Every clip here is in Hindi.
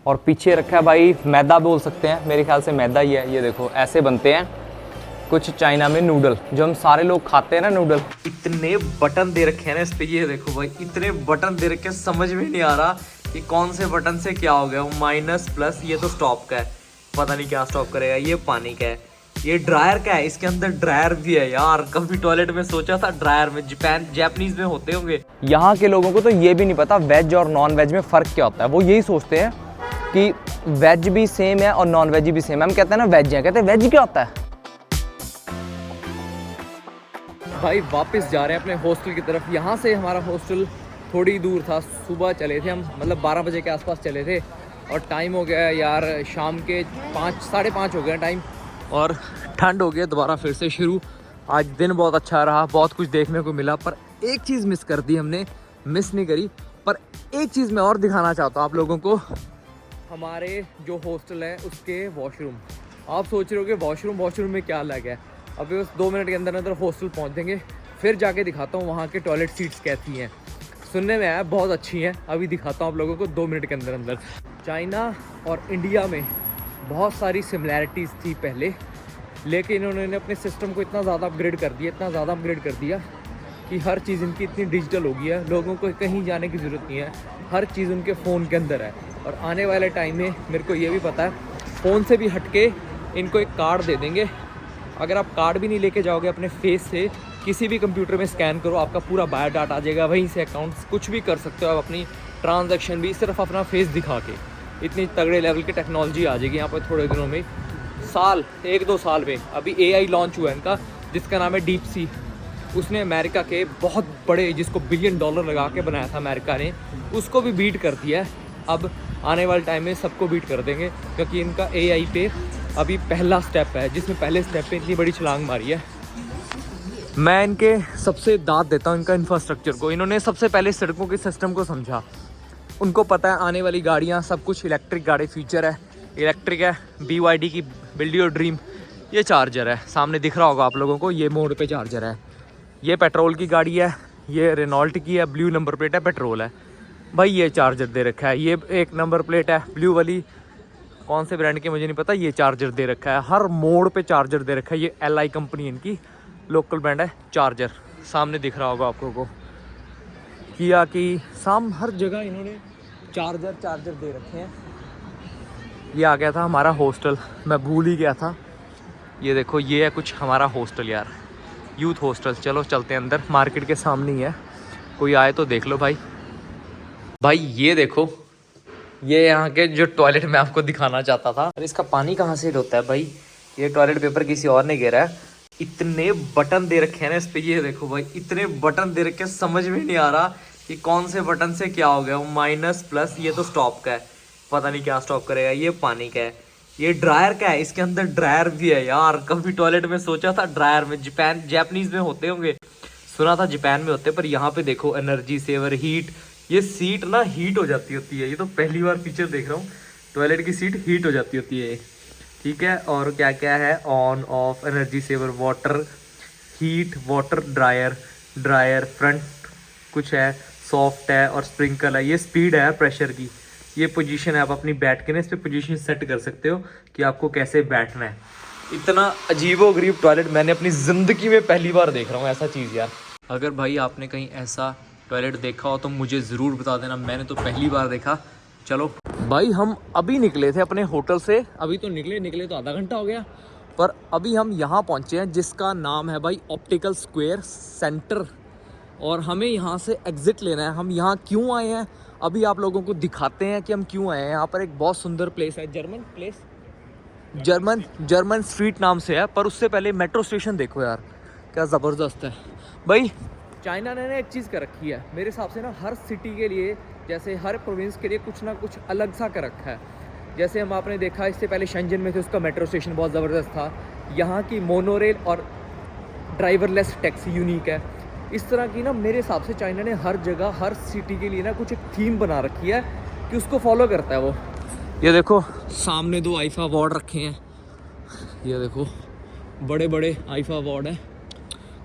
और पीछे रखा है भाई मैदा बोल सकते हैं, मेरे ख्याल से मैदा ही है। ये देखो ऐसे बनते हैं कुछ चाइना में नूडल, जो हम सारे लोग खाते हैं ना नूडल। इतने बटन दे रखे हैं ना इस पे, ये देखो भाई इतने बटन दे रखे हैं, समझ में नहीं आ रहा कि कौन से बटन से क्या हो गया। माइनस प्लस, ये तो स्टॉप का है, पता नहीं क्या स्टॉप करेगा। ये पानी का है, ये ड्रायर का है, इसके अंदर ड्रायर भी है यार। कभी टॉयलेट में सोचा था ड्रायर में जापानीज में होते होंगे। यहाँ के लोगों को तो ये भी नहीं पता वेज और नॉन वेज में फ़र्क क्या होता है। वो यही सोचते हैं कि वेज भी सेम है और नॉन वेज भी सेम है। हम कहते हैं ना वेज है, कहते हैं वेज क्या होता है। भाई वापस जा रहे हैं अपने हॉस्टल की तरफ। यहाँ से हमारा हॉस्टल थोड़ी दूर था। सुबह चले थे हम, मतलब 12 बजे के आसपास चले थे और टाइम हो गया यार शाम के 5 साढ़े 5 हो गए टाइम, और ठंड हो गया दोबारा फिर से शुरू। आज दिन बहुत अच्छा रहा, बहुत कुछ देखने को मिला, पर एक चीज़ मिस कर दी हमने। मिस नहीं करी, पर एक चीज़ मैं और दिखाना चाहता हूँ आप लोगों को। हमारे जो हॉस्टल है उसके वॉशरूम। आप सोच रहे हो कि वॉशरूम में क्या अलग है। अभी बस 2 मिनट के अंदर अंदर हॉस्टल पहुँच देंगे, फिर जाके दिखाता हूँ वहाँ के टॉयलेट सीट्स कैसी हैं। सुनने में आया बहुत अच्छी हैं, अभी दिखाता हूँ आप लोगों को 2 मिनट के अंदर अंदर। चाइना और इंडिया में बहुत सारी सिमिलैरिटीज़ थी पहले, लेकिन उन्होंने अपने सिस्टम को इतना ज़्यादा अपग्रेड कर दिया कि हर चीज़ इनकी इतनी डिजिटल हो गई है, लोगों को कहीं जाने की ज़रूरत नहीं है, हर चीज़ उनके फ़ोन के अंदर है। और आने वाले टाइम में मेरे को ये भी पता है, फ़ोन से भी हटके इनको एक कार्ड दे देंगे। अगर आप कार्ड भी नहीं लेके जाओगे, अपने फेस से किसी भी कंप्यूटर में स्कैन करो, आपका पूरा बायोडाटा आ जाएगा, वहीं से अकाउंट्स कुछ भी कर सकते हो आप, अपनी ट्रांजैक्शन भी सिर्फ अपना फेस दिखा के। इतनी तगड़े लेवल की टेक्नोलॉजी आ जाएगी यहाँ पर थोड़े दिनों में, 1-2 साल में। अभी AI लॉन्च हुआ है इनका, जिसका नाम है डीप सी। उसने अमेरिका के बहुत बड़े, जिसको $1 बिलियन लगा के बनाया था अमेरिका ने, उसको भी बीट कर दिया है। अब आने वाले टाइम में सबको बीट कर देंगे, क्योंकि इनका AI पे अभी पहला स्टेप है, जिसमें पहले स्टेप पे इतनी बड़ी छलांग मारी है। मैं इनके सबसे दाद देता हूँ इनका इंफ्रास्ट्रक्चर को। इन्होंने सबसे पहले सड़कों के सिस्टम को समझा। उनको पता है आने वाली गाड़ियाँ सब कुछ इलेक्ट्रिक गाड़ी फ्यूचर है, इलेक्ट्रिक है। BYD की बिल्ड योर ड्रीम, ये चार्जर है, सामने दिख रहा होगा आप लोगों को, ये मोड़ पे चार्जर है। ये पेट्रोल की गाड़ी है, ये रेनॉल्ट की है, ब्लू नंबर प्लेट है, पेट्रोल है भाई। ये चार्जर दे रखा है, ये एक नंबर प्लेट है ब्लू वाली, कौन से ब्रांड की मुझे नहीं पता, ये चार्जर दे रखा है। हर मोड़ पे चार्जर दे रखा है। ये LI कंपनी इनकी लोकल ब्रांड है चार्जर, सामने दिख रहा होगा आपको को। किया कि हर जगह इन्होंने चार्जर दे रखे हैं। ये आ गया था हमारा हॉस्टल, मैं भूल ही गया था। ये देखो ये है कुछ हमारा हॉस्टल यार, यूथ हॉस्टल। चलो चलते हैं अंदर, मार्केट के सामने ही है, कोई आए तो देख लो भाई। ये देखो, ये यहाँ के जो टॉयलेट मैं आपको दिखाना चाहता था। अरे इसका पानी कहाँ से होता है भाई, ये टॉयलेट पेपर किसी और ने घेरा है। इतने बटन दे रखे हैं ना इस पे, ये देखो भाई इतने बटन दे रखे हैं, समझ में नहीं आ रहा कि कौन से बटन से क्या हो गया। माइनस प्लस, ये तो स्टॉप का है, पता नहीं क्या स्टॉप करेगा। ये पानी का है, ये ड्रायर का है, इसके अंदर ड्रायर भी है यार। कभी टॉयलेट में सोचा था ड्रायर में जापानीज में होते होंगे, सुना था जापान में होते, पर यहाँ पे देखो एनर्जी सेवर, हीट। ये सीट ना हीट हो जाती होती है, ये तो पहली बार फीचर देख रहा हूँ, टॉयलेट की सीट हीट हो जाती होती है, ठीक है। और क्या क्या है, on off, energy saver, water heat, water dryer front कुछ है, सॉफ्ट है और स्प्रिंकल है। ये स्पीड है प्रेशर की, ये पोजीशन है, आप अपनी बैठ के ना इस पर पोजीशन सेट कर सकते हो कि आपको कैसे बैठना है। इतना अजीबोगरीब टॉयलेट मैंने अपनी ज़िंदगी में पहली बार देख रहा हूँ ऐसा चीज़ यार। अगर भाई आपने कहीं ऐसा टॉयलेट देखा हो तो मुझे ज़रूर बता देना, मैंने तो पहली बार देखा। चलो भाई हम अभी निकले थे अपने होटल से, अभी तो निकले तो आधा घंटा हो गया, पर अभी हम यहाँ पहुँचे हैं जिसका नाम है भाई ऑप्टिकल स्क्वायर सेंटर, और हमें यहाँ से एग्ज़िट लेना है। हम यहाँ क्यों आए हैं अभी आप लोगों को दिखाते हैं कि हम क्यों आए हैं। यहाँ पर एक बहुत सुंदर प्लेस है, जर्मन स्ट्रीट नाम से है, पर उससे पहले मेट्रो स्टेशन देखो यार क्या ज़बरदस्त है भाई। चाइना ने ना एक चीज़ कर रखी है मेरे हिसाब से ना, हर सिटी के लिए, जैसे हर प्रोविंस के लिए कुछ ना कुछ अलग सा कर रखा है। जैसे हम आपने देखा इससे पहले शेंजन में थे, उसका मेट्रो स्टेशन बहुत ज़बरदस्त था। यहाँ की मोनोरेल और ड्राइवरलेस टैक्सी यूनिक है। इस तरह की ना मेरे हिसाब से चाइना ने हर जगह हर सिटी के लिए ना कुछ एक थीम बना रखी है कि उसको फॉलो करता है वो। ये देखो सामने 2 आईफा अवार्ड रखे हैं, ये देखो बड़े बड़े आईफा अवार्ड है।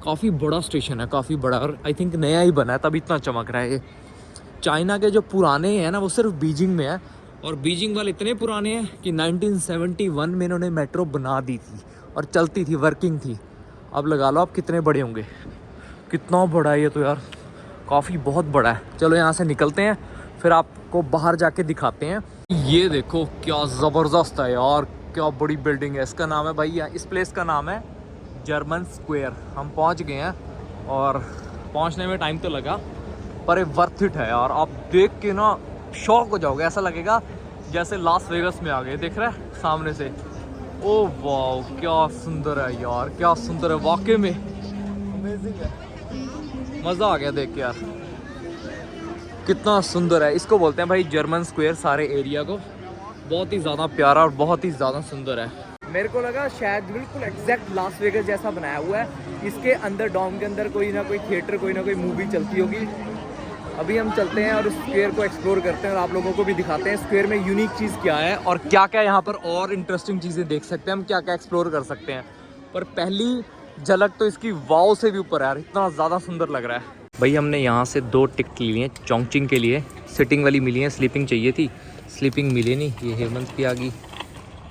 काफ़ी बड़ा स्टेशन है, काफ़ी बड़ा, और आई थिंक नया ही बना है तभी इतना चमक रहा है ये। चाइना के जो पुराने हैं ना वो सिर्फ बीजिंग में है, और बीजिंग वाले इतने पुराने हैं कि 1971 में इन्होंने मेट्रो बना दी थी और चलती थी, वर्किंग थी। अब लगा लो आप कितने बड़े होंगे। कितना बड़ा है ये तो यार, काफ़ी बहुत बड़ा है। चलो यहाँ से निकलते हैं, फिर आपको बाहर जाके दिखाते हैं। ये देखो क्या ज़बरदस्त है यार, क्या बड़ी बिल्डिंग है। इसका नाम है भाई, इस प्लेस का नाम है जर्मन स्क्वायर। हम पहुँच गए हैं और पहुँचने में टाइम तो लगा, पर ये वर्थ इट है यार। आप देख के ना शॉक हो जाओगे, ऐसा लगेगा जैसे लास वेगस में आ गए। देख रहे हैं सामने से, ओ वाह क्या सुंदर है यार, क्या सुंदर है वाकई में, अमेजिंग है। मज़ा आ गया देख के यार, कितना सुंदर है। इसको बोलते हैं भाई जर्मन स्क्वायर, सारे एरिया को। बहुत ही ज़्यादा प्यारा और बहुत ही ज़्यादा सुंदर है। मेरे को लगा शायद बिल्कुल एग्जैक्ट लास वेगस जैसा बनाया हुआ है। इसके अंदर डॉम के अंदर कोई ना कोई थिएटर, कोई ना कोई मूवी चलती होगी। अभी हम चलते हैं और उस स्क्वायर को एक्सप्लोर करते हैं और आप लोगों को भी दिखाते हैं स्क्वायर में यूनिक चीज़ क्या है और क्या क्या यहाँ पर और इंटरेस्टिंग चीज़ें देख सकते हैं हम, क्या क्या एक्सप्लोर कर सकते हैं। पर पहली झलक तो इसकी वाव से भी ऊपर है यार, इतना ज़्यादा सुंदर लग रहा है। भाई हमने यहाँ से 2 टिकट ली हैं चोंगचिंग के लिए। सिटिंग वाली मिली है, स्लीपिंग चाहिए थी, स्लीपिंग मिली नहीं। ये हेमंत की आ गई,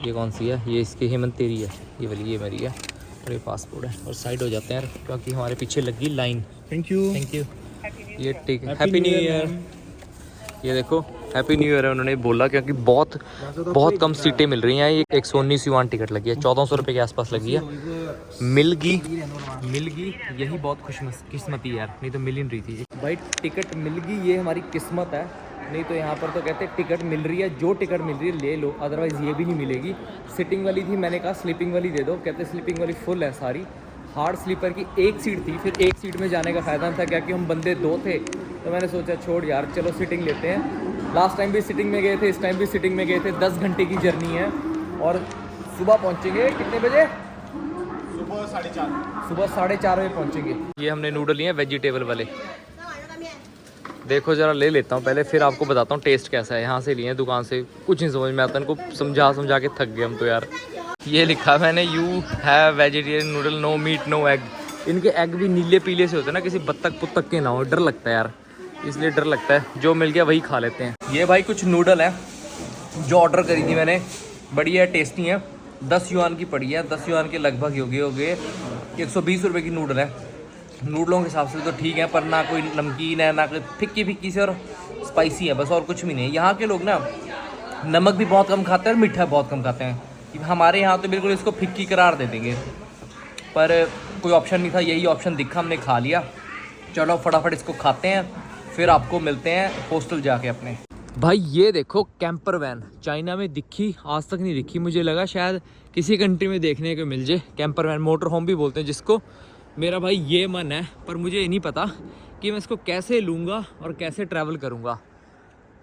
ये कौन सी है, ये इसकी हेमंत तेरी है, ये वाली ये मेरी है और ये पासपोर्ट है। और साइड हो जाते हैं क्योंकि हमारे पीछे लगी line. Thank you thank you. ये ठीक है, हैप्पी न्यू ईयर। ये देखो हैप्पी न्यू ईयर है उन्होंने बोला, क्योंकि बहुत कम सीटें मिल रही हैं। ये 119 युआन टिकट लगी है, 1400 रुपये के आसपास लगी है। मिल गई, यही बहुत खुशकिस्मती यार, नहीं तो मिल ही नहीं रही थी भाई। टिकट मिल गई, ये हमारी किस्मत है। नहीं तो यहाँ पर तो कहते हैं टिकट मिल रही है, जो टिकट मिल रही है ले लो, अदरवाइज़ ये भी नहीं मिलेगी। सिटिंग वाली थी, मैंने कहा स्लीपिंग वाली दे दो, कहते स्लीपिंग वाली फुल है सारी। हार्ड स्लीपर की एक सीट थी, फिर एक सीट में जाने का फ़ायदा था क्या कि हम बंदे 2 थे, तो मैंने सोचा छोड़ यार चलो सिटिंग लेते हैं। लास्ट टाइम भी सिटिंग में गए थे, इस टाइम भी सिटिंग में गए थे। 10 घंटे की जर्नी है और सुबह पहुँचेंगे कितने बजे? सुबह 4:30 बजे पहुँचेंगे। ये हमने नूडल लिए हैं वेजिटेबल वाले, देखो ज़रा ले लेता हूँ पहले, फिर आपको बताता हूँ टेस्ट कैसा है। यहाँ से लिए हैं दुकान से, कुछ नहीं समझ में आता, इनको समझा के थक गए हम तो यार। ये लिखा मैंने, you have vegetarian noodle, no meat no egg. इनके एग भी नीले पीले से होते हैं ना, किसी बत्तख पुत्तक के ना हो, डर लगता है यार, इसलिए डर लगता है। जो मिल गया वही खा लेते हैं। ये भाई कुछ नूडल है जो ऑर्डर करी थी मैंने, बढ़िया है, टेस्टी है। 10 युआन की पड़ी है, 10 युआन के लगभग हो गए 120 रुपये की नूडल है। नूडलों के हिसाब से तो ठीक है, पर ना कोई नमकीन है ना कोई फिक्की से, और स्पाइसी है बस, और कुछ भी नहीं। यहाँ के लोग ना नमक भी बहुत कम खाते हैं और मीठा बहुत कम खाते हैं। हमारे यहाँ तो बिल्कुल इसको फिक्की करार दे देंगे, पर कोई ऑप्शन नहीं था, यही ऑप्शन दिखा, हमने खा लिया। चलो फटाफट इसको खाते हैं, फिर आपको मिलते हैं हॉस्टल जाके अपने। भाई ये देखो कैंपर वैन, चाइना में दिखी, आज तक नहीं दिखी, मुझे लगा शायद किसी कंट्री में देखने को मिल जाए। कैंपर वैन, मोटर होम भी बोलते हैं जिसको। मेरा भाई ये मन है, पर मुझे ये नहीं पता कि मैं इसको कैसे लूँगा और कैसे ट्रैवल करूँगा।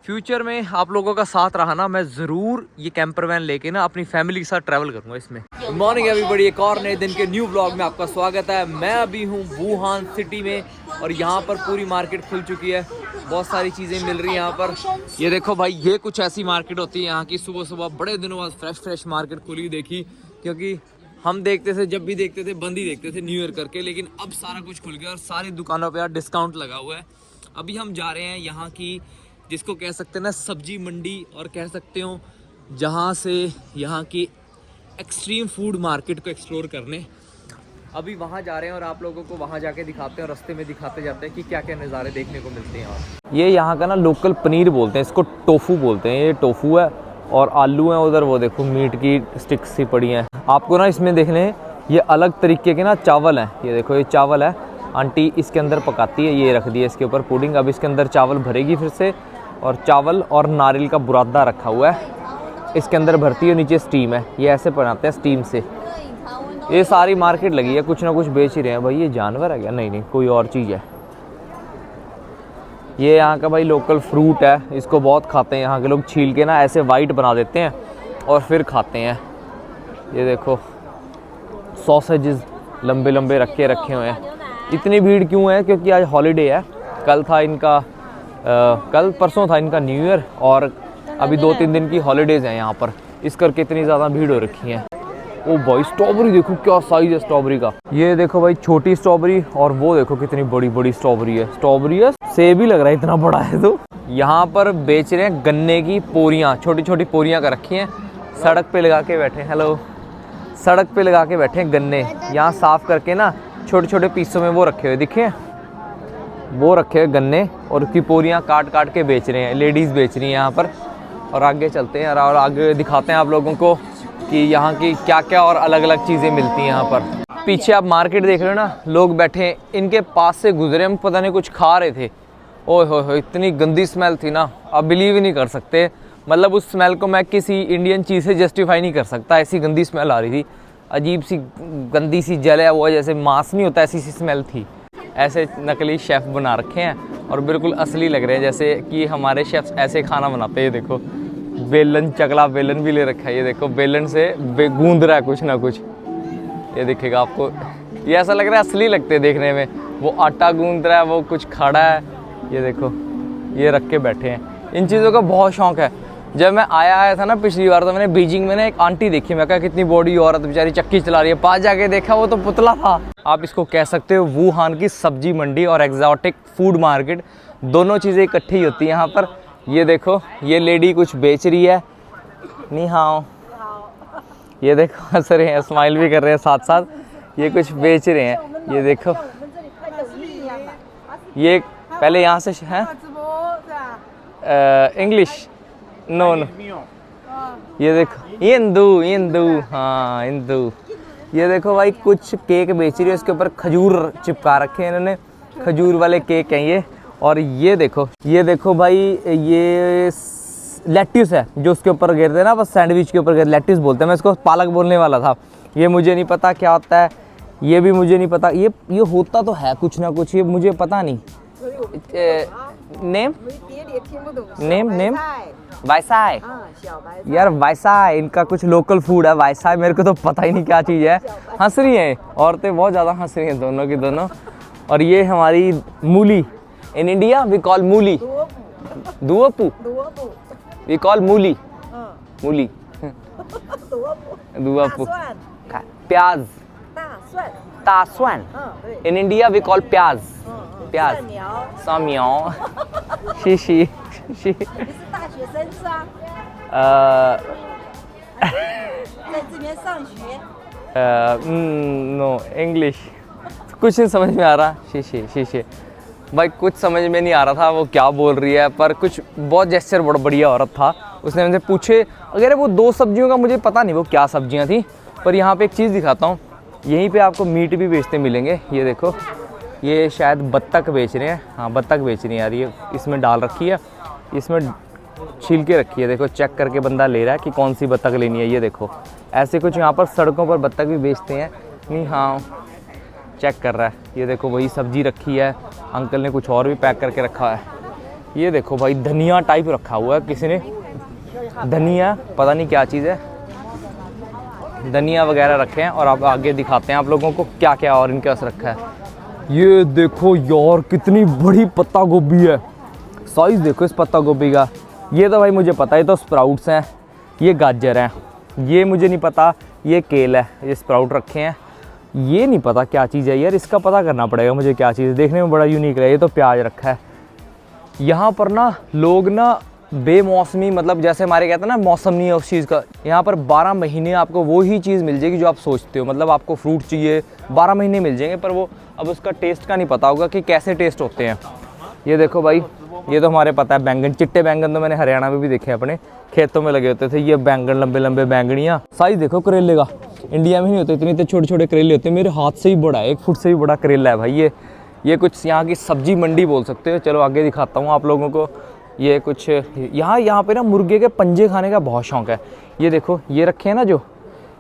फ्यूचर में आप लोगों का साथ रहा ना, मैं ज़रूर ये कैंपर वैन लेके ना अपनी फैमिली के साथ ट्रैवल करूँगा इसमें। गुड मॉर्निंग एवरीबॉडी, एक और नए दिन के न्यू व्लॉग में आपका स्वागत है। मैं अभी हूँ वुहान सिटी में और यहाँ पर पूरी मार्केट खुल चुकी है, बहुत सारी चीज़ें मिल रही हैं यहाँ पर। ये देखो भाई, ये कुछ ऐसी मार्केट होती है यहाँ की। सुबह सुबह बड़े दिनों बाद फ्रेश मार्केट खुली देखी, क्योंकि हम देखते थे, जब भी देखते थे बंद ही देखते थे न्यू ईयर करके, लेकिन अब सारा कुछ खुल गया और सारी दुकानों पे यार डिस्काउंट लगा हुआ है। अभी हम जा रहे हैं यहाँ की, जिसको कह सकते हैं ना सब्जी मंडी, और कह सकते हो जहाँ से यहाँ की एक्सट्रीम फूड मार्केट को एक्सप्लोर करने। अभी वहाँ जा रहे हैं और आप लोगों को वहाँ जाके दिखाते हैं और रास्ते में दिखाते जाते हैं कि क्या क्या नज़ारे देखने को मिलते हैं यहाँ। ये यहाँ का ना लोकल पनीर बोलते हैं, इसको टोफू बोलते हैं। ये टोफू है और आलू हैं उधर, वो देखो मीट की स्टिक्स सी पड़ी हैं। आपको ना इसमें देखने ये अलग तरीके के ना चावल हैं। ये देखो ये चावल है, आंटी इसके अंदर पकाती है, ये रख दी है इसके ऊपर पुडिंग। अब इसके अंदर चावल भरेगी फिर से, और चावल और नारियल का बुरादा रखा हुआ है, इसके अंदर भरती है, नीचे स्टीम है। ये ऐसे बनाते हैं स्टीम से। ये सारी मार्केट लगी है, कुछ ना कुछ बेच ही रहे हैं। भाई ये जानवर है क्या? नहीं कोई और चीज़ है। ये यहाँ का भाई लोकल फ्रूट है, इसको बहुत खाते हैं यहाँ के लोग। छील के ना ऐसे वाइट बना देते हैं और फिर खाते हैं। ये देखो सॉसेजेस लंबे लंबे रखे हुए हैं। इतनी भीड़ क्यों है? क्योंकि आज हॉलीडे है। कल था इनका कल परसों था इनका न्यू ईयर, और अभी 2-3 दिन की हॉलीडेज़ हैं यहाँ पर, इस करके इतनी ज़्यादा भीड़ हो रखी है। ओ भाई स्ट्रॉबेरी देखो क्या साइज है स्ट्रॉबेरी का। ये देखो भाई छोटी स्ट्रॉबेरी, और वो देखो कितनी बड़ी बड़ी स्ट्रॉबेरी है, सेब ही लग रहा है इतना बड़ा है। तो यहाँ पर बेच रहे हैं गन्ने की पोरियाँ, छोटी छोटी पोरियाँ कर रखी हैं, सड़क पे लगा के बैठे हैं। हेलो, सड़क पे लगा के बैठे हैं गन्ने, यहाँ साफ करके ना छोटे छोटे पीसों में वो रखे हुए दिखे, वो रखे हुए गन्ने, और उसकी पोरियाँ काट काट के बेच रहे हैं, लेडीज़ बेच रही हैं यहाँ पर। और आगे चलते हैं और आगे दिखाते हैं आप लोगों को कि यहाँ की क्या क्या और अलग अलग चीज़ें मिलती हैं यहाँ पर। पीछे आप मार्केट देख रहे हो ना, लोग बैठे हैं, इनके पास से गुजरे हम, पता नहीं कुछ खा रहे थे। ओए हो इतनी गंदी स्मेल थी ना, आप बिलीव ही नहीं कर सकते। मतलब उस स्मेल को मैं किसी इंडियन चीज़ से जस्टिफाई नहीं कर सकता, ऐसी गंदी स्मेल आ रही थी, अजीब सी गंदी सी जले वो जैसे मांस नहीं होता, ऐसी सी स्मेल थी। ऐसे नकली शेफ़ बना रखे हैं और बिल्कुल असली लग रहे हैं, जैसे कि हमारे शेफ़्स ऐसे खाना बनाते हैं। ये देखो बेलन, चकला बेलन भी ले रखा है, ये देखो बेलन से गूंद रहा है कुछ ना कुछ, ये दिखेगा आपको, ये ऐसा लग रहा है असली लगते हैं देखने में। वो आटा गूंद रहा है, वो कुछ खड़ा है, ये देखो ये रख के बैठे हैं। इन चीज़ों का बहुत शौक़ है। जब मैं आया था ना पिछली बार, तो मैंने बीजिंग में ना एक आंटी देखी, मैं कहा कितनी बॉडी औरत बेचारी चक्की चला रही है, पास जाके देखा वो तो पुतला था। आप इसको कह सकते हो वुहान की सब्जी मंडी और एग्जॉटिक फूड मार्केट, दोनों चीज़ें इकट्ठी होती हैं यहाँ पर। ये देखो ये लेडी कुछ बेच रही है, नी हाओ, ये देखो हंस रहे हैं, स्माइल भी कर रहे हैं साथ साथ, ये कुछ बेच रहे हैं। ये देखो ये पहले यहाँ से है इंग्लिश, नो नो, ये देखो इंदू, हाँ इंदू। ये देखो भाई कुछ केक बेच रही है, उसके ऊपर खजूर चिपका रखे हैं इन्होंने, खजूर वाले केक हैं ये। और ये देखो भाई ये लेट्यूस है जो उसके ऊपर गिरते हैं ना, बस सैंडविच के ऊपर गिरते, लेट्यूस बोलते हैं, मैं इसको पालक बोलने वाला था, ये मुझे नहीं पता क्या होता है, ये भी मुझे नहीं पता, ये होता तो है कुछ ना कुछ, ये मुझे पता नहीं। नेम वाइसाई, यार वाइसाई इनका कुछ लोकल फूड है, वाइसाई मेरे को तो पता ही नहीं क्या चीज़ है। हंस रही हैं औरतें, बहुत ज़्यादा हंस रही हैं दोनों की दोनों। और ये हमारी मूली, इन इंडिया वी कॉल मूली, दुआपू, वी कॉल मूली, मूली दुआपू। प्याज, तासवान, इन इंडिया वी कॉल प्याज, प्याज, सामियाओ, शी नो इंग्लिश कुछ नहीं समझ में आ रहा। शीशे भाई कुछ समझ में नहीं आ रहा था वो क्या बोल रही है, पर कुछ बहुत जेस्चर बड़ा बढ़िया औरत था। उसने मुझसे पूछे, अगर वो दो सब्जियों का मुझे पता नहीं वो क्या सब्जियां थी, पर यहाँ पे एक चीज़ दिखाता हूँ, यहीं पे आपको मीट भी बेचते मिलेंगे। ये देखो ये शायद बत्तख बेच रहे हैं, हाँ बत्तख बेच रही है यार, ये इसमें डाल रखी है, इसमें छील के रखी है, देखो चेक करके बंदा ले रहा है कि कौन सी बत्तख लेनी है। ये देखो ऐसे कुछ यहाँ पर सड़कों पर बत्तख भी बेचते हैं, नहीं हाँ चेक कर रहा है। ये देखो वही सब्जी रखी है, अंकल ने कुछ और भी पैक करके रखा है। ये देखो भाई धनिया टाइप रखा हुआ है किसी ने, धनिया पता नहीं क्या चीज़ है, धनिया वगैरह रखे हैं। और आप आगे दिखाते हैं आप लोगों को क्या क्या और इनके पास रखा है। ये देखो यार कितनी बड़ी पत्ता गोभी है, साइज़ देखो इस पत्ता गोभी का। ये तो भाई मुझे पता है, तो स्प्राउट्स हैं, ये गाजर हैं, ये मुझे नहीं पता, ये केल है, ये स्प्राउट रखे हैं। ये नहीं पता क्या चीज़ है यार, इसका पता करना पड़ेगा मुझे क्या चीज़ है, देखने में बड़ा यूनिक है। ये तो प्याज रखा है। यहाँ पर ना लोग ना बेमौसमी, मतलब जैसे हमारे कहते हैं ना मौसम नहीं है उस चीज़ का, यहाँ पर 12 महीने आपको वो ही चीज़ मिल जाएगी जो आप सोचते हो। मतलब आपको फ्रूट चाहिए 12 महीने मिल जाएंगे, पर वो अब उसका टेस्ट का नहीं पता होगा कि कैसे टेस्ट होते हैं। ये देखो भाई, ये तो हमारे पता है बैंगन, चिट्टे बैंगन तो मैंने हरियाणा में भी देखे, अपने खेतों में लगे होते थे ये बैंगन, लंबे लंबे बैंगनियाँ। साइज़ देखो करेले का, इंडिया में नहीं होते इतने, तो छोटे छोटे करेले होते हैं, मेरे हाथ से ही बड़ा है, 1 फुट से भी बड़ा करेला है भाई। ये कुछ यहाँ की सब्जी मंडी बोल सकते हो। चलो आगे दिखाता हूँ आप लोगों को। ये कुछ यहाँ पे ना मुर्गे के पंजे खाने का बहुत शौक़ है। ये देखो ये रखे हैं ना, जो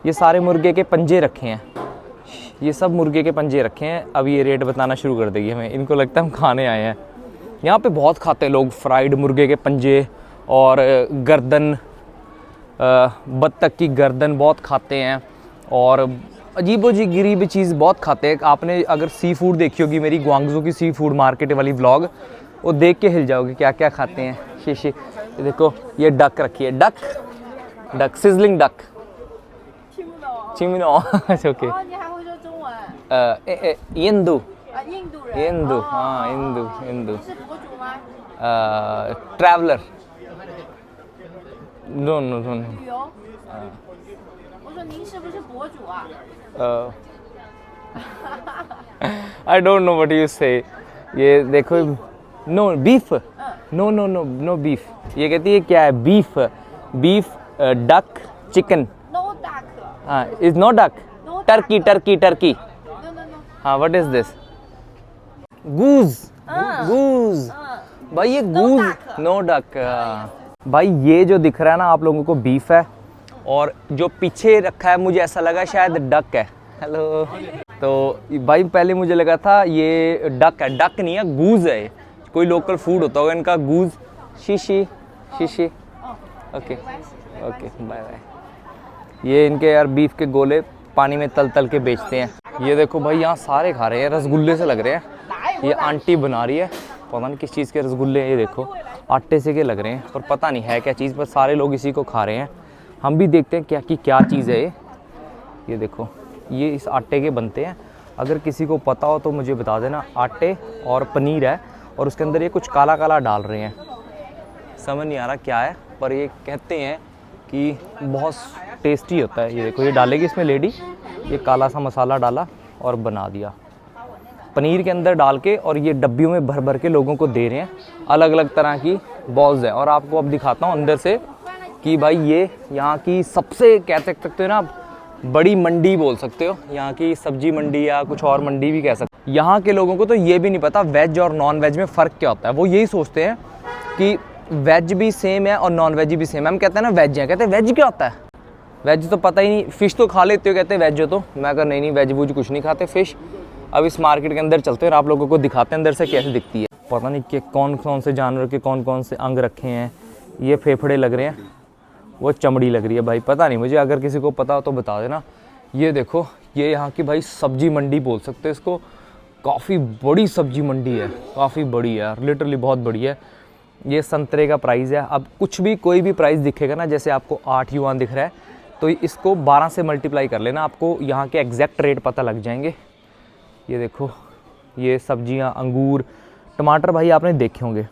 ये सारे मुर्गे के पंजे रखे हैं, ये सब मुर्गे के पंजे रखे हैं। अब ये रेट बताना शुरू कर देगी हमें, इनको लगता है हम खाने आए हैं। यहाँ पे बहुत खाते हैं लोग फ्राइड मुर्गे के पंजे और गर्दन, बत्तख की गर्दन बहुत खाते हैं, और अजीबोगरीब चीज़ बहुत खाते हैं। आपने अगर सी फूड देखी होगी मेरी ग्वांगजू की सी फूड मार्केट वाली व्लॉग, वो देख के हिल जाओगे क्या क्या खाते हैं। शीशी ये देखो, ये डक रखी है, डक सिजलिंग डक, चिमिनो ओके 哦，你还会说中文？印度印度人。印度哦हाँ印度你是博主吗？ traveller no no no no 旅游。我说您是不是博主啊？ I don't know what you say ये देखो no beef no no no no beef ये कहती है क्या है beef beef duck chicken No duck。 हाँ is no duck No turkey duck। Turkey turkey No no no。 हाँ what is this goose goose भाई ये गूज duck। नो डक भाई ये जो दिख रहा है ना आप लोगों को बीफ है और जो पीछे रखा है मुझे ऐसा लगा शायद डक है हेलो तो भाई पहले मुझे लगा था ये डक है डक नहीं है गूज है कोई लोकल फूड होता होगा इनका गूज शीशी शीशी ओके ओके बाय बाय ये इनके यार बीफ के गोले पानी में तल तल के बेचते हैं ये देखो भाई यहाँ सारे खा रहे हैं रसगुल्ले से लग रहे हैं ये आंटी बना रही है पता नहीं किस चीज़ के रसगुल्ले ये देखो आटे से के लग रहे हैं पर पता नहीं है क्या चीज़ पर सारे लोग इसी को खा रहे हैं हम भी देखते हैं क्या चीज़ है ये देखो ये इस आटे के बनते हैं अगर किसी को पता हो तो मुझे बता देना आटे और पनीर है और उसके अंदर ये कुछ काला काला डाल रहे हैं समझ नहीं आ रहा क्या है पर ये कहते हैं कि बहुत टेस्टी होता है ये देखो ये डालेगी इसमें लेडी ये काला सा मसाला डाला और बना दिया पनीर के अंदर डाल के और ये डब्बियों में भर भर के लोगों को दे रहे हैं अलग अलग तरह की बॉल्स है और आपको अब दिखाता हूँ अंदर से कि भाई ये यहाँ की सबसे कह सकते हो ना आप बड़ी मंडी बोल सकते हो यहाँ की सब्जी मंडी या कुछ और मंडी भी कह सकते हो यहाँ के लोगों को तो ये भी नहीं पता वेज और नॉन वेज में फ़र्क क्या होता है वो यही सोचते हैं कि वेज भी सेम है और नॉन वेज भी सेम है हम कहते हैं ना वेज है कहते हैं वेज क्या होता है वेज तो पता ही नहीं फ़िश तो खा लेते हो कहते हैं वेज हो तो मैं अगर नहीं वेज वूज कुछ नहीं खाते फ़िश अब इस मार्केट के अंदर चलते हैं और आप लोगों को दिखाते हैं अंदर से कैसे दिखती है पता नहीं कि कौन कौन से जानवर के कौन कौन से अंग रखे हैं ये फेफड़े लग रहे हैं वो चमड़ी लग रही है भाई पता नहीं मुझे अगर किसी को पता हो तो बता देना ये देखो ये यहाँ की भाई सब्जी मंडी बोल सकते हैं इसको काफ़ी बड़ी सब्जी मंडी है काफ़ी बड़ी है यार लिटरली बहुत बड़ी है ये संतरे का प्राइस है अब कुछ भी कोई भी प्राइस दिखेगा ना जैसे आपको 8 युआन दिख रहा है तो इसको 12 से मल्टीप्लाई कर लेना आपको यहाँ के एग्जैक्ट रेट पता लग जाएंगे ये देखो ये सब्जियाँ अंगूर टमाटर भाई आपने देखे होंगे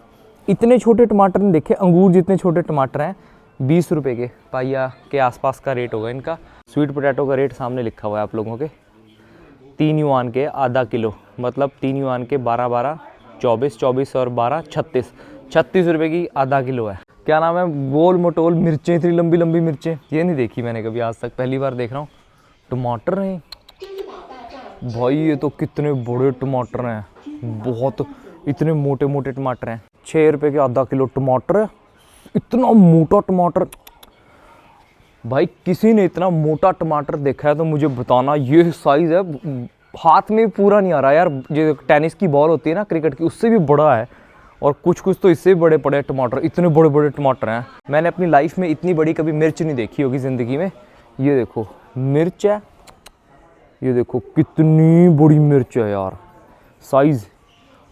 इतने छोटे टमाटर नहीं देखे अंगूर जितने छोटे टमाटर हैं 20 रुपये के पाइया के आसपास का रेट होगा इनका स्वीट पोटैटो का रेट सामने लिखा हुआ है आप लोगों के 3 युआन के आधा किलो मतलब 3 युआन के 12 24 और 12 36 रुपये की आधा किलो है क्या नाम है गोल मोटोल मिर्चें इतनी लंबी लंबी मिर्चें ये नहीं देखी मैंने कभी आज तक पहली बार देख रहा हूँ टमाटर नहीं भाई ये तो कितने बड़े टमाटर हैं बहुत इतने मोटे मोटे टमाटर हैं 6 रुपये के आधा किलो टमाटर है इतना मोटा टमाटर भाई किसी ने इतना मोटा टमाटर देखा है तो मुझे बताना ये साइज़ है हाथ में पूरा नहीं आ रहा यार जो टेनिस की बॉल होती है ना क्रिकेट की उससे भी बड़ा है और कुछ तो इससे भी बड़े बड़े टमाटर इतने बड़े बड़े टमाटर हैं मैंने अपनी लाइफ में इतनी बड़ी कभी मिर्च नहीं देखी होगी ज़िंदगी में ये देखो मिर्च है ये देखो कितनी बड़ी मिर्च है यार साइज़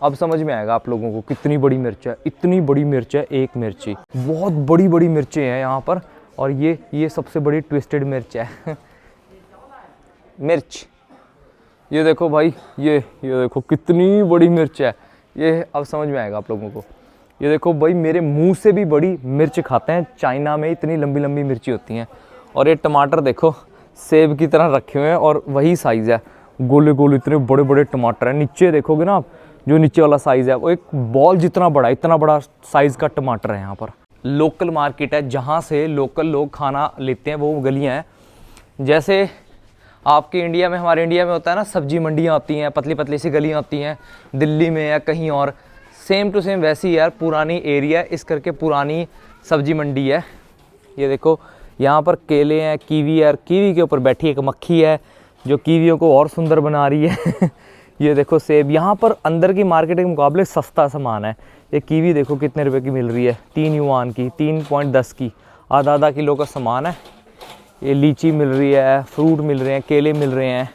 अब समझ में आएगा आप लोगों को कितनी बड़ी मिर्च है इतनी बड़ी मिर्च है एक मिर्ची बहुत बड़ी बड़ी मिर्चें हैं यहाँ पर और ये सबसे बड़ी ट्विस्टेड मिर्च है मिर्च ये देखो भाई ये देखो कितनी बड़ी मिर्च है ये अब समझ में आएगा आप लोगों को ये देखो भाई मेरे मुंह से भी बड़ी मिर्च खाते हैं चाइना में इतनी लंबी लंबी मिर्ची होती हैं और ये टमाटर देखो सेब की तरह रखे हुए हैं और वही साइज़ है गोले गोले इतने बड़े बड़े टमाटर हैं नीचे देखोगे ना आप जो नीचे वाला साइज़ है वो एक बॉल जितना बड़ा इतना बड़ा साइज़ का टमाटर है यहाँ पर लोकल मार्केट है जहाँ से लोकल लोग खाना लेते हैं वो गलियाँ हैं जैसे आपके इंडिया में हमारे इंडिया में होता है ना सब्जी मंडियाँ होती हैं पतली पतली सी गलियाँ होती हैं दिल्ली में या कहीं और सेम टू सेम वैसी यार पुरानी एरिया इस करके पुरानी सब्जी मंडी है ये देखो यहाँ पर केले हैं कीवी है कीवी के ऊपर बैठी एक मक्खी है जो कीवियों को और सुंदर बना रही है ये देखो सेब यहाँ पर अंदर की मार्केट के मुकाबले सस्ता सामान है ये कीवी देखो कितने रुपए की मिल रही है 3 युआन की 3.10 की आधा किलो का सामान है ये लीची मिल रही है फ्रूट मिल रहे हैं केले मिल रहे हैं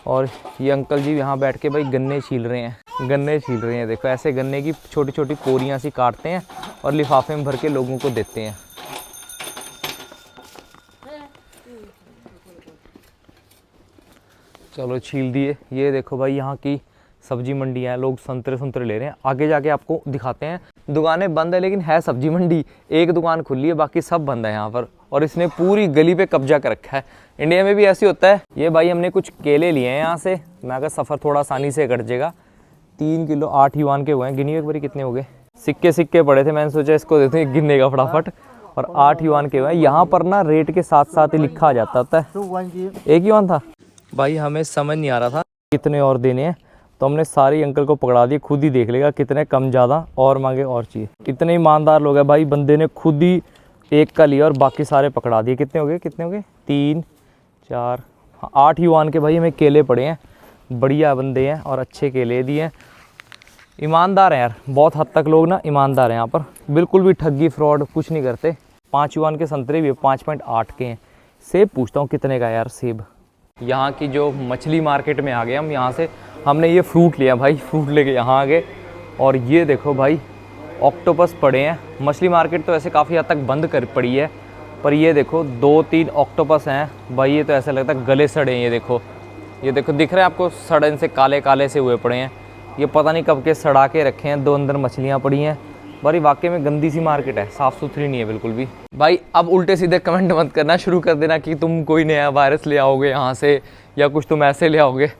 और ये अंकल जी यहाँ बैठ के भाई गन्ने छील रहे हैं देखो ऐसे गन्ने की छोटी छोटी पोरियाँ सी काटते हैं और लिफाफे में भर के लोगों को देते हैं चलो छील दिए। ये देखो भाई यहाँ की सब्जी मंडी है, लोग संतरे संतरे ले रहे हैं। आगे जाके आपको दिखाते हैं। दुकानें बंद है लेकिन है सब्जी मंडी, एक दुकान खुली है, बाकी सब बंद है यहाँ पर। और इसने पूरी गली पे कब्जा कर रखा है। इंडिया में भी ऐसे होता है। ये भाई हमने कुछ केले लिए हैं यहाँ से, मैं अगर सफ़र थोड़ा आसानी से कट जाएगा। 3 किलो 8 युआन के हुए हैं। गिनिए एक बारी कितने हो गए। सिक्के पड़े थे, मैंने सोचा इसको देते हैं, गिनने का फटाफट। और 8 युआन के हुए हैं। यहाँ पर ना रेट के साथ साथ ही लिखा आ जाता है। 1 युआन था भाई। हमें समझ नहीं आ रहा था कितने और देने हैं, तो हमने सारे अंकल को पकड़ा दिए, खुद ही देख लेगा कितने कम ज़्यादा और मांगे और चाहिए। इतने ईमानदार लोग हैं भाई, बंदे ने खुद ही एक का लिया और बाकी सारे पकड़ा दिए। कितने हो गए 3 4 8 युआन के भाई हमें केले पड़े हैं। बढ़िया बंदे हैं और अच्छे केले दिए हैं। ईमानदार हैं यार, बहुत हद तक लोग ना ईमानदार हैं यहाँ पर, बिल्कुल भी ठगी फ्रॉड कुछ नहीं करते। 5 युआन के संतरे भी 5.8 के हैं। सेब पूछता हूँ कितने का यार सेब। यहाँ की जो मछली मार्केट में आ गए हम, यहाँ से हमने ये फ्रूट लिया भाई, फ्रूट लेके यहाँ आ गए। और ये देखो भाई ऑक्टोपस पड़े हैं। मछली मार्केट तो ऐसे काफ़ी हद तक बंद कर पड़ी है, पर ये देखो 2-3 ऑक्टोपस हैं भाई। ये तो ऐसा लगता है गले सड़े हैं। ये देखो दिख रहा है आपको, सड़न से काले काले से हुए पड़े हैं। ये पता नहीं कब के सड़ा के रखे हैं। 2 अंदर मछलियाँ पड़ी हैं भाई। वाकई में गंदी सी मार्केट है, साफ़ सुथरी नहीं है बिल्कुल भी। भाई अब उल्टे सीधे कमेंट मत करना, शुरू कर देना कि तुम कोई नया वायरस ले आओगे यहाँ से या कुछ तुम ऐसे ले आओगे।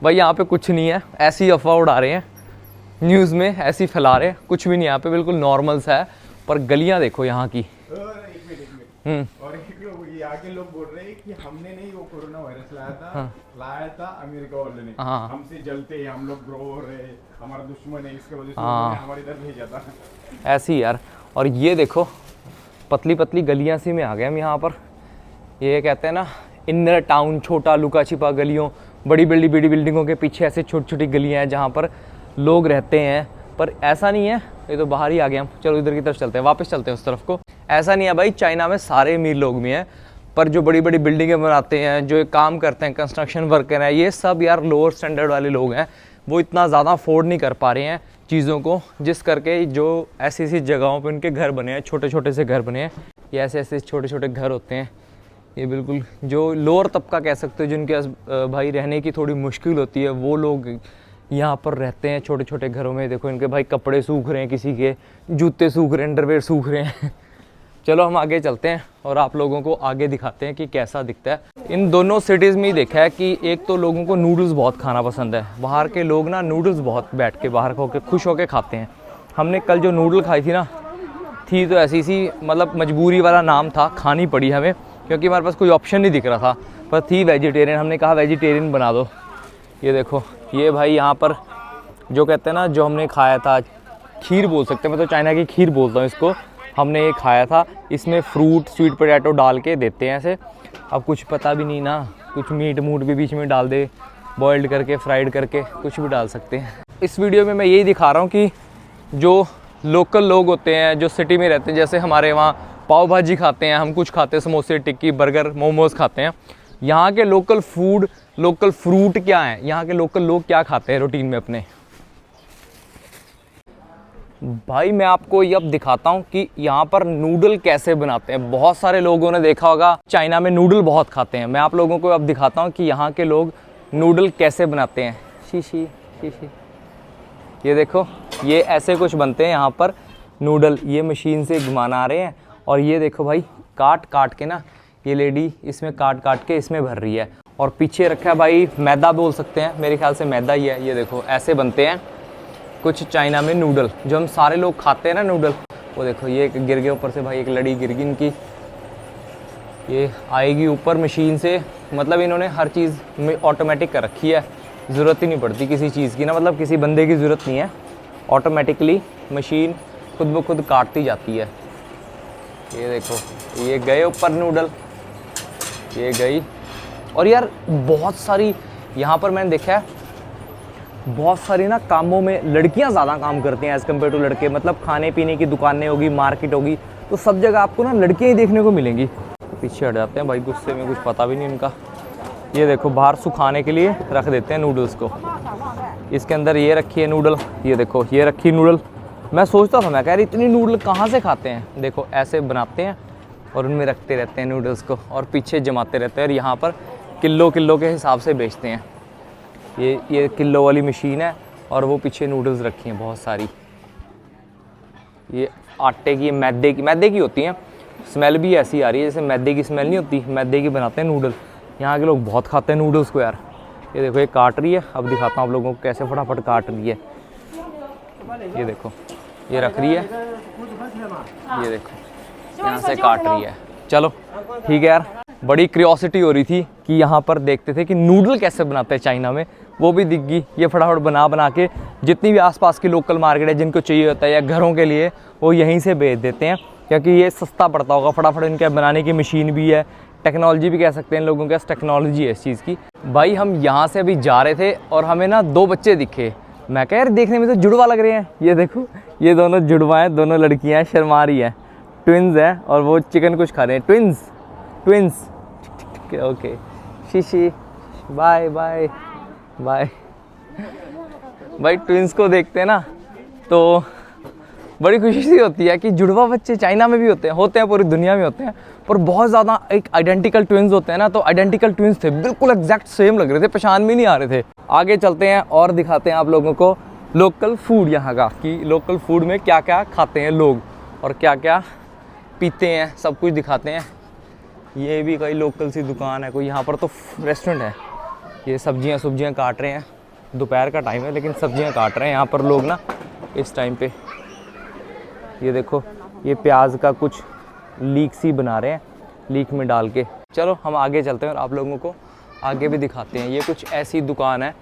भाई यहाँ पे कुछ नहीं है, ऐसी अफवाह उड़ा रहे हैं न्यूज़ में, ऐसी फैला रहे हैं। कुछ भी नहीं यहाँ पे, बिल्कुल नॉर्मल सा है। पर गलियाँ देखो यहाँ की। और एक लोग यहाँ के लोग बोल रहे हैं कि हमने नहीं वो कोरोना वायरस लाया था अमेरिका वाले ने। हमसे जलते हैं, हम लोग ग्रो हो रहे हैं, हमारा दुश्मन है, इसके वजह से हमारे इधर भेजा था। ऐसी यार। और ये देखो पतली पतली गलियाँ सी में आ गए हम यहाँ पर। ये कहते हैं ना इनर टाउन, छोटा लुका छिपा गलियों, बड़ी बिल्डिंगों के पीछे ऐसे छोटी छोटी गलियाँ हैं जहाँ पर लोग रहते हैं। पर ऐसा नहीं है, ये तो बाहर ही आ गए हम। चलो इधर की तरफ चलते हैं, वापस चलते हैं उस तरफ को। ऐसा नहीं है भाई, चाइना में सारे अमीर लोग भी हैं, पर जो बड़ी बड़ी बिल्डिंगें बनाते हैं, जो काम करते हैं, कंस्ट्रक्शन वर्कर हैं, ये सब यार लोअर स्टैंडर्ड वाले लोग हैं। वो इतना ज़्यादा अफोर्ड नहीं कर पा रहे हैं चीज़ों को, जिस करके जो ऐसी ऐसी जगहों पे उनके घर बने हैं, छोटे छोटे से घर बने हैं। ये ऐसे ऐसे छोटे छोटे घर होते हैं। ये बिल्कुल जो लोअर तबका कह सकते हो, जिनके भाई रहने की थोड़ी मुश्किल होती है, वो लोग यहाँ पर रहते हैं छोटे छोटे घरों में। देखो इनके भाई कपड़े सूख रहे हैं, किसी के जूते सूख रहे हैं, अंडरवेयर सूख रहे हैं। चलो हम आगे चलते हैं और आप लोगों को आगे दिखाते हैं कि कैसा दिखता है। इन दोनों सिटीज़ में ही देखा है कि एक तो लोगों को नूडल्स बहुत खाना पसंद है। बाहर के लोग ना नूडल्स बहुत बैठ के बाहर होकर खुश होकर खाते हैं। हमने कल जो नूडल खाई थी ना, थी तो ऐसी सी, मतलब मजबूरी वाला नाम था, खानी पड़ी हमें क्योंकि हमारे पास कोई ऑप्शन नहीं दिख रहा था, पर थी वेजिटेरियन। हमने कहा वेजिटेरियन बना दो। ये देखो ये भाई यहाँ पर जो कहते हैं ना, जो हमने खाया था खीर बोल सकते हैं, मैं तो चाइना की खीर बोलता हूँ इसको। हमने ये खाया था, इसमें फ्रूट स्वीट पोटैटो डाल के देते हैं ऐसे। अब कुछ पता भी नहीं ना, कुछ मीट मूट भी बीच में डाल दे, बॉइल्ड करके फ्राइड करके कुछ भी डाल सकते हैं। इस वीडियो में मैं यही दिखा रहा हूँ कि जो लोकल लोग होते हैं, जो सिटी में रहते हैं, जैसे हमारे वहाँ पाव भाजी खाते हैं, हम कुछ खाते हैं समोसे टिक्की बर्गर मोमोज़ खाते हैं। यहाँ के लोकल फूड, लोकल फ्रूट क्या है, यहाँ के लोकल लोग क्या खाते हैं रूटीन में अपने। भाई मैं आपको ये अब दिखाता हूँ कि यहाँ पर नूडल कैसे बनाते हैं। बहुत सारे लोगों ने देखा होगा चाइना में नूडल बहुत खाते हैं। मैं आप लोगों को अब दिखाता हूँ कि यहाँ के लोग नूडल कैसे बनाते हैं। शीशी शीशी, ये देखो ये ऐसे कुछ बनते हैं यहाँ पर नूडल। ये मशीन से घुमाना आ रहे हैं और ये देखो भाई काट काट के ना, ये लेडी इसमें काट काट के इसमें भर रही है। और पीछे रखा है भाई मैदा बोल सकते हैं, मेरे ख्याल से मैदा ही है। ये देखो ऐसे बनते हैं कुछ चाइना में नूडल, जो हम सारे लोग खाते हैं ना नूडल। वो देखो ये गिर गए ऊपर से भाई, एक लड़ी गिर गई इनकी। ये आएगी ऊपर मशीन से, मतलब इन्होंने हर चीज़ में ऑटोमेटिक कर रखी है, ज़रूरत ही नहीं पड़ती किसी चीज़ की ना, मतलब किसी बंदे की ज़रूरत नहीं है। ऑटोमेटिकली मशीन खुद ब खुद काटती जाती है। ये देखो ये गए ऊपर नूडल, ये गई। और यार बहुत सारी यहाँ पर मैंने देखा है, बहुत सारी ना कामों में लड़कियां ज़्यादा काम करती हैं एज़ कम्पेयर टू लड़के। मतलब खाने पीने की दुकानें होगी, मार्केट होगी, तो सब जगह आपको ना लड़कियां ही देखने को मिलेंगी। पीछे हट जाते हैं भाई, गुस्से में कुछ पता भी नहीं इनका। ये देखो बाहर सुखाने के लिए रख देते हैं नूडल्स को। इसके अंदर ये रखी है नूडल, ये देखो ये रखी नूडल। मैं सोचता था, मैं कह रही इतनी नूडल कहाँ से खाते हैं। देखो ऐसे बनाते हैं और उनमें रखते रहते हैं नूडल्स को और पीछे जमाते रहते हैं। और यहाँ पर किलो के हिसाब से बेचते हैं। ये किलो वाली मशीन है और वो पीछे नूडल्स रखी हैं बहुत सारी। ये आटे की, मैदे की होती हैं। स्मेल भी ऐसी आ रही है जैसे मैदे की स्मेल नहीं होती, मैदे की बनाते हैं नूडल। यहाँ के लोग बहुत खाते हैं नूडल्स को यार। ये देखो ये काट रही है, अब दिखाता हूँ आप लोगों को कैसे फटाफट काट रही है। ये देखो ये रख रही है, ये देखो यहाँ से काट रही है। चलो ठीक है यार, बड़ी क्यूरियोसिटी हो रही थी कि यहाँ पर देखते थे कि नूडल कैसे बनाते हैं चाइना में, वो भी दिख गई। ये फटाफट बना के जितनी भी आसपास की लोकल मार्केट है जिनको चाहिए होता है या घरों के लिए, वो यहीं से बेच देते हैं क्योंकि ये सस्ता पड़ता होगा। फटाफट इनके बनाने की मशीन भी है, टेक्नोलॉजी भी कह सकते हैं, इन लोगों के पास टेक्नोलॉजी है इस चीज़ की। भाई हम यहाँ से अभी जा रहे थे और हमें ना 2 बच्चे दिखे। मैं कह यार देखने में तो जुड़वा लग रहे हैं। ये देखो ये दोनों जुड़वा हैं, दोनों लड़कियाँ हैं, शर्मा रही हैं, ट्विन्स हैं और वो चिकन कुछ खा रहे हैं। ट्विन्स ओके शीशी बाय बाय बाय। भाई ट्विन्स को देखते हैं ना तो बड़ी खुशी सी होती है कि जुड़वा बच्चे चाइना में भी होते हैं पूरी दुनिया में होते हैं, पर बहुत ज़्यादा एक आइडेंटिकल ट्विन्स होते हैं ना, तो आइडेंटिकल ट्विन्स थे, बिल्कुल एग्जैक्ट सेम लग रहे थे, पहचान भी नहीं आ रहे थे। आगे चलते हैं और दिखाते हैं आप लोगों को लोकल फूड यहाँ का, कि लोकल फूड में क्या क्या खाते हैं लोग और क्या क्या पीते हैं, सब कुछ दिखाते हैं। ये भी कोई लोकल सी दुकान है, कोई यहाँ पर तो रेस्टोरेंट है। ये सब्जियाँ काट रहे हैं, दोपहर का टाइम है लेकिन सब्जियाँ काट रहे हैं यहाँ पर लोग ना इस टाइम पे। ये देखो ये प्याज का कुछ लीक सी बना रहे हैं, लीक में डाल के। चलो हम आगे चलते हैं और आप लोगों को आगे भी दिखाते हैं। ये कुछ ऐसी दुकान है,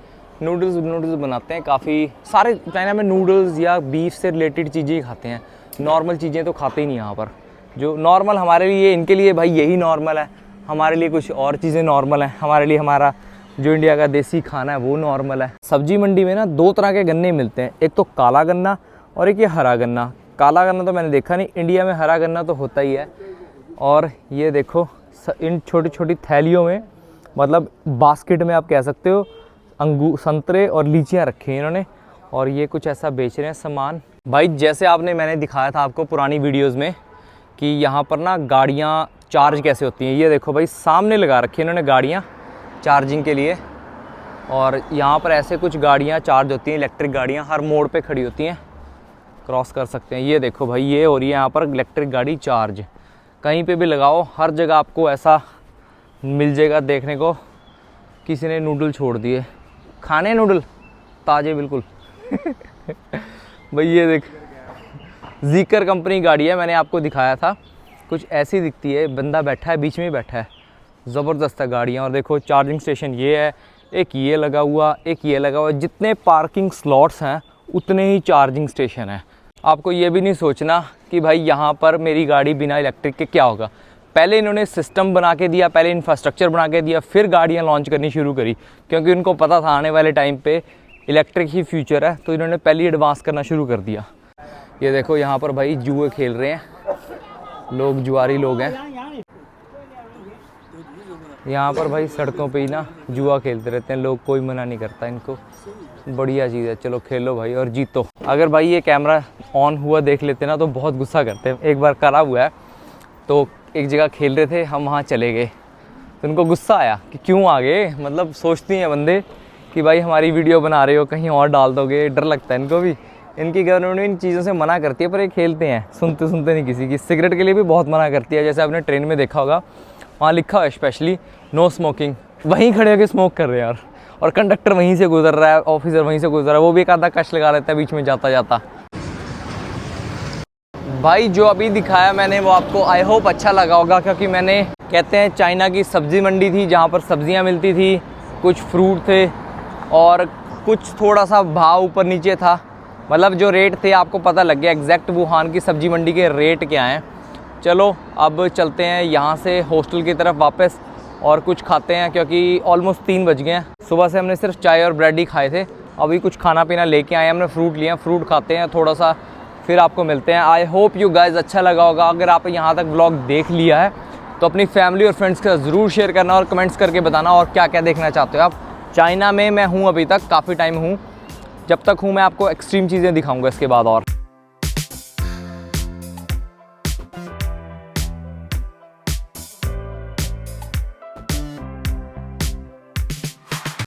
नूडल्स बनाते हैं। काफ़ी सारे चाइना में नूडल्स या बीफ से रिलेटेड चीज़ें ही खाते हैं, नॉर्मल चीज़ें तो खाते ही नहीं यहाँ पर। जो नॉर्मल हमारे लिए, इनके लिए भाई यही नॉर्मल है, हमारे लिए कुछ और चीज़ें नॉर्मल है। हमारे लिए हमारा जो इंडिया का देसी खाना है वो नॉर्मल है। सब्जी मंडी में ना 2 तरह के गन्ने मिलते हैं, एक तो काला गन्ना और एक ये हरा गन्ना। काला गन्ना तो मैंने देखा नहीं, इंडिया में हरा गन्ना तो होता ही है। और ये देखो इन छोटी छोटी थैलियों में, मतलब बास्केट में आप कह सकते हो, संतरे और लीचियाँ रखी हैं इन्होंने, और ये कुछ ऐसा बेच रहे हैं सामान। भाई जैसे मैंने दिखाया था आपको पुरानी वीडियोज़ में कि यहाँ पर ना गाड़ियाँ चार्ज कैसे होती हैं। ये देखो भाई सामने लगा रखी है इन्होंने गाड़ियाँ चार्जिंग के लिए, और यहाँ पर ऐसे कुछ गाड़ियाँ चार्ज होती हैं, इलेक्ट्रिक गाड़ियाँ हर मोड़ पे खड़ी होती हैं, क्रॉस कर सकते हैं। ये देखो भाई ये हो रही है यहाँ पर इलेक्ट्रिक गाड़ी चार्ज। कहीं पे भी लगाओ, हर जगह आपको ऐसा मिल जाएगा देखने को। किसी ने नूडल छोड़ दिए, खाने नूडल ताज़े बिल्कुल। भाई ये देख ज़ीकर कंपनी गाड़ी है, मैंने आपको दिखाया था, कुछ ऐसी दिखती है। बंदा बैठा है, बीच में ही बैठा है, ज़बरदस्त है गाड़ियाँ। और देखो चार्जिंग स्टेशन ये है, एक ये लगा हुआ, एक ये लगा हुआ। जितने पार्किंग स्लॉट्स हैं उतने ही चार्जिंग स्टेशन है। आपको ये भी नहीं सोचना कि भाई यहाँ पर मेरी गाड़ी बिना इलेक्ट्रिक के क्या होगा। पहले इन्होंने सिस्टम बना के दिया, पहले इंफ्रास्ट्रक्चर बना के दिया, फिर गाड़ियाँ लॉन्च करनी शुरू करी, क्योंकि उनको पता था आने वाले टाइम पे इलेक्ट्रिक ही फ्यूचर है, तो इन्होंने पहले ही एडवांस करना शुरू कर दिया। ये देखो यहाँ पर भाई जुए खेल रहे हैं लोग, जुआरी लोग हैं यहाँ पर। भाई सड़कों पे ही ना जुआ खेलते रहते हैं लोग, कोई मना नहीं करता इनको। बढ़िया चीज़ है, चलो खेलो भाई और जीतो। अगर भाई ये कैमरा ऑन हुआ देख लेते ना तो बहुत गुस्सा करते हैं। एक बार करा हुआ है, तो एक जगह खेल रहे थे हम, वहाँ चले गए तो उनको गुस्सा आया कि क्यों आ गए। मतलब सोचती हैं बंदे कि भाई हमारी वीडियो बना रहे हो, कहीं और डाल दोगे, डर लगता है इनको भी। इनकी गवर्नमेंट इन चीज़ों से मना करती है, पर ये खेलते हैं, सुनते नहीं किसी की। सिगरेट के लिए भी बहुत मना करती है, जैसे आपने ट्रेन में देखा होगा, वहाँ लिखा है स्पेशली नो स्मोकिंग। वहीं खड़े होकर स्मोक कर रहे हैं यार, और कंडक्टर वहीं से गुजर रहा है, ऑफिसर वहीं से गुजर रहा है, वो भी एक आधा कश लगा लेता है बीच में जाता जाता। भाई जो अभी दिखाया मैंने वो आपको आई होप अच्छा लगा होगा, क्योंकि मैंने कहते हैं चाइना की सब्ज़ी मंडी थी जहाँ पर सब्जियाँ मिलती थी, कुछ फ्रूट थे और कुछ थोड़ा सा भाव ऊपर नीचे था। मतलब जो रेट थे आपको पता लग गया एग्जैक्ट वुहान की सब्ज़ी मंडी के रेट क्या हैं। चलो अब चलते हैं यहाँ से हॉस्टल की तरफ वापस और कुछ खाते हैं, क्योंकि ऑलमोस्ट 3 बज गए हैं। सुबह से हमने सिर्फ चाय और ब्रेड ही खाए थे, अभी कुछ खाना पीना लेके आए हैं, हमने फ्रूट लिया, फ्रूट खाते हैं थोड़ा सा, फिर आपको मिलते हैं। आई होप यू गाइज अच्छा लगा होगा। अगर आप यहाँ तक व्लॉग देख लिया है तो अपनी फैमिली और फ्रेंड्स के साथ ज़रूर शेयर करना और कमेंट्स करके बताना और क्या क्या देखना चाहते हो आप। चाइना में मैं हूँ अभी तक, काफ़ी टाइम हूँ, जब तक हूँ मैं आपको एक्सट्रीम चीज़ें दिखाऊँगा इसके बाद और।